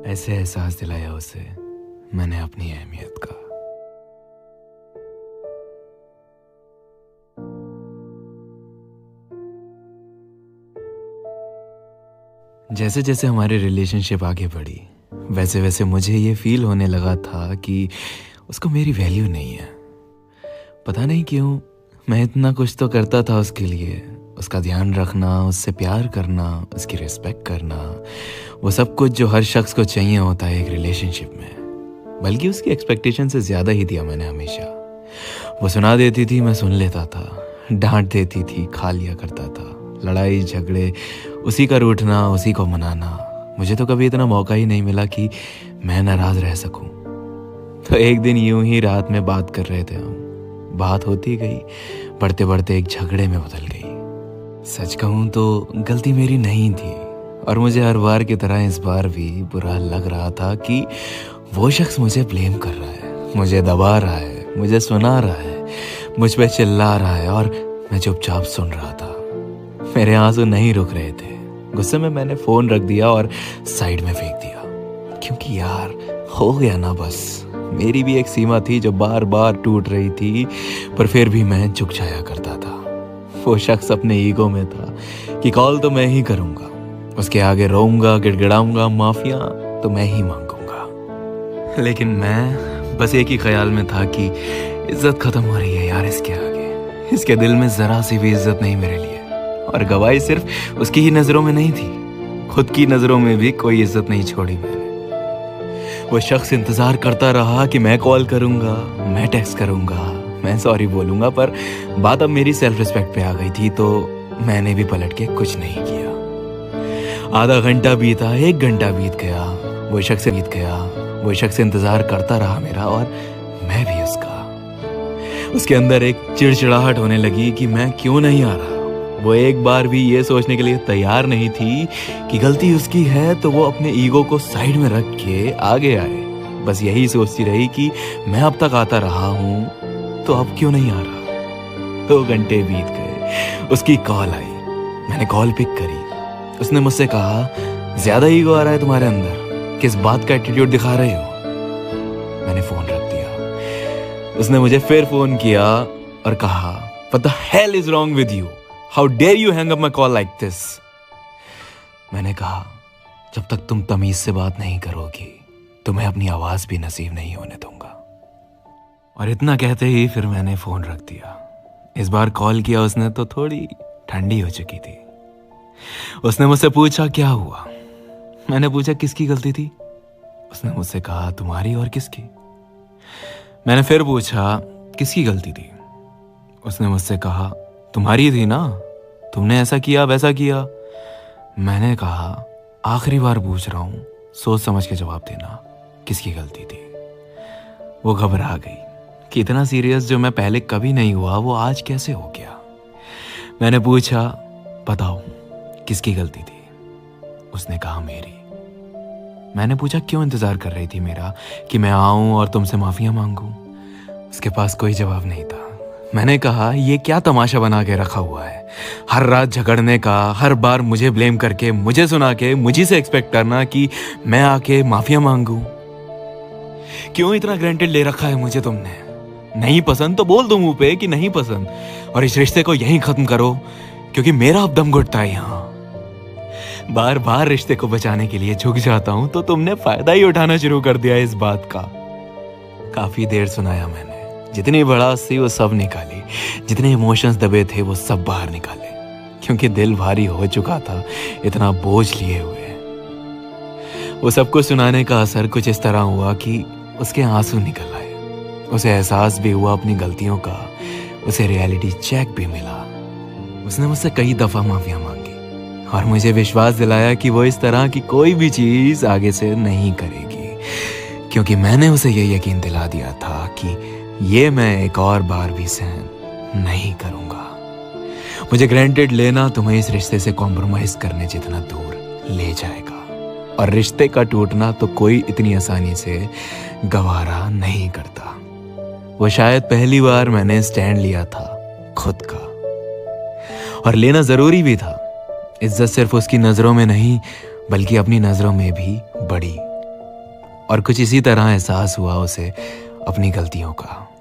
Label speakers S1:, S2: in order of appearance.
S1: ऐसे एहसास दिलाया उसे मैंने अपनी अहमियत का। जैसे जैसे हमारी रिलेशनशिप आगे बढ़ी वैसे वैसे मुझे ये फील होने लगा था कि उसको मेरी वैल्यू नहीं है। पता नहीं क्यों मैं इतना कुछ तो करता था उसके लिए, उसका ध्यान रखना, उससे प्यार करना, उसकी रिस्पेक्ट करना, वो सब कुछ जो हर शख्स को चाहिए होता है एक रिलेशनशिप में। बल्कि उसकी एक्सपेक्टेशन से ज़्यादा ही दिया मैंने हमेशा। वो सुना देती थी, मैं सुन लेता था, डांट देती थी, खा लिया करता था। लड़ाई झगड़े, उसी का रूठना, उसी को मनाना। मुझे तो कभी इतना मौका ही नहीं मिला कि मैं नाराज़ रह सकूं। तो एक दिन यूं ही रात में बात कर रहे थे हम, बात होती गई, बढ़ते बढ़ते एक झगड़े में बदल गई। सच कहूँ तो गलती मेरी नहीं थी और मुझे हर बार की तरह इस बार भी बुरा लग रहा था कि वो शख्स मुझे ब्लेम कर रहा है, मुझे दबा रहा है, मुझे सुना रहा है, मुझ पे चिल्ला रहा है और मैं चुपचाप सुन रहा था। मेरे आंसू नहीं रुक रहे थे। गुस्से में मैंने फ़ोन रख दिया और साइड में फेंक दिया, क्योंकि यार हो गया ना बस। मेरी भी एक सीमा थी जो बार बार टूट रही थी, पर फिर भी मैं झुक जाया करता था। वो शख्स अपने ईगो में था कि कॉल तो मैं ही करूँगा, उसके आगे रोऊंगा, गिड़गिड़ाऊंगा, माफिया तो मैं ही मांगूंगा। लेकिन मैं बस एक ही ख्याल में था कि इज्जत खत्म हो रही है यार इसके आगे। इसके दिल में ज़रा सी भी इज्जत नहीं मेरे लिए। और गवाही सिर्फ उसकी ही नज़रों में नहीं थी, खुद की नज़रों में भी कोई इज्जत नहीं छोड़ी मैंने। वो शख्स इंतज़ार करता रहा कि मैं कॉल करूँगा, मैं टेक्स्ट करूँगा, मैं सॉरी बोलूँगा, पर बात अब मेरी सेल्फ रिस्पेक्ट पे आ गई थी तो मैंने भी पलट के कुछ नहीं किया। आधा घंटा बीता, 1 घंटा बीत गया, वो शख्स बीत गया, वो शख्स इंतज़ार करता रहा मेरा और मैं भी उसका। उसके अंदर एक चिड़चिड़ाहट होने लगी कि मैं क्यों नहीं आ रहा। वो एक बार भी ये सोचने के लिए तैयार नहीं थी कि गलती उसकी है तो वो अपने ईगो को साइड में रख के आगे आए। बस यही सोचती रही कि मैं अब तक आता रहा हूँ तो अब क्यों नहीं आ रहा। 2 घंटे बीत गए, उसकी कॉल आई, मैंने कॉल पिक करी। उसने मुझसे कहा, ज़्यादा ईगो आ रहा है तुम्हारे अंदर, किस बात का एटीट्यूड दिखा रहे हो। मैंने फ़ोन रख दिया। उसने मुझे फिर फ़ोन किया और कहा, What the hell is wrong with you? How dare you hang up my call like this? मैंने कहा, जब तक तुम तमीज से बात नहीं करोगी तुम्हें अपनी आवाज भी नसीब नहीं होने दूंगा। और इतना कहते ही फिर मैंने फोन रख दिया। इस बार कॉल किया उसने तो थोड़ी ठंडी हो चुकी थी। उसने मुझसे पूछा क्या हुआ। मैंने पूछा किसकी गलती थी। उसने मुझसे कहा तुम्हारी और किसकी। मैंने फिर पूछा किसकी गलती थी। उसने मुझसे कहा तुम्हारी थी ना, तुमने ऐसा किया वैसा किया। मैंने कहा आखिरी बार पूछ रहा हूँ, सोच समझ के जवाब देना, किसकी गलती थी। वो घबरा गई कि इतना सीरियस जो मैं पहले कभी नहीं हुआ वो आज कैसे हो गया। मैंने पूछा बताओ किसकी गलती थी। उसने कहा मेरी। मैंने पूछा क्यों इंतजार कर रही थी मेरा कि मैं आऊं और तुमसे माफिया मांगूं। उसके पास कोई जवाब नहीं था। मैंने कहा ये क्या तमाशा बना के रखा हुआ है, हर रात झगड़ने का, हर बार मुझे ब्लेम करके, मुझे सुना के, मुझे से एक्सपेक्ट करना कि मैं आके माफिया मांगूं। क्यों इतना ग्रांटेड ले रखा है मुझे तुमने। नहीं पसंद तो बोल दो मुंह पे कि नहीं पसंद और इस रिश्ते को यहीं खत्म करो, क्योंकि मेरा अब दम घुटता है यहाँ। बार बार रिश्ते को बचाने के लिए झुक जाता हूं तो तुमने फायदा ही उठाना शुरू कर दिया इस बात का। काफी देर सुनाया मैंने, जितनी भड़ास थी वो सब निकाली, जितने इमोशंस दबे थे वो सब बाहर निकाले, क्योंकि दिल भारी हो चुका था इतना बोझ लिए हुए। वो सब कुछ सुनाने का असर कुछ इस तरह हुआ कि उसके आंसू निकल आए। उसे एहसास भी हुआ अपनी गलतियों का, उसे रियलिटी चेक भी मिला। उसने मुझसे कई दफा माफिया मांगी और मुझे विश्वास दिलाया कि वो इस तरह की कोई भी चीज आगे से नहीं करेगी, क्योंकि मैंने उसे ये यकीन दिला दिया था कि ये मैं एक और बार भी सहन नहीं करूंगा। मुझे ग्रांटेड लेना तुम्हें इस रिश्ते से कॉम्प्रोमाइज करने जितना दूर ले जाएगा, और रिश्ते का टूटना तो कोई इतनी आसानी से गवारा नहीं करता। वो शायद पहली बार मैंने स्टैंड लिया था खुद का, और लेना जरूरी भी था। इज्जत सिर्फ उसकी नजरों में नहीं बल्कि अपनी नजरों में भी बड़ी और कुछ इसी तरह एहसास हुआ उसे अपनी गलतियों का।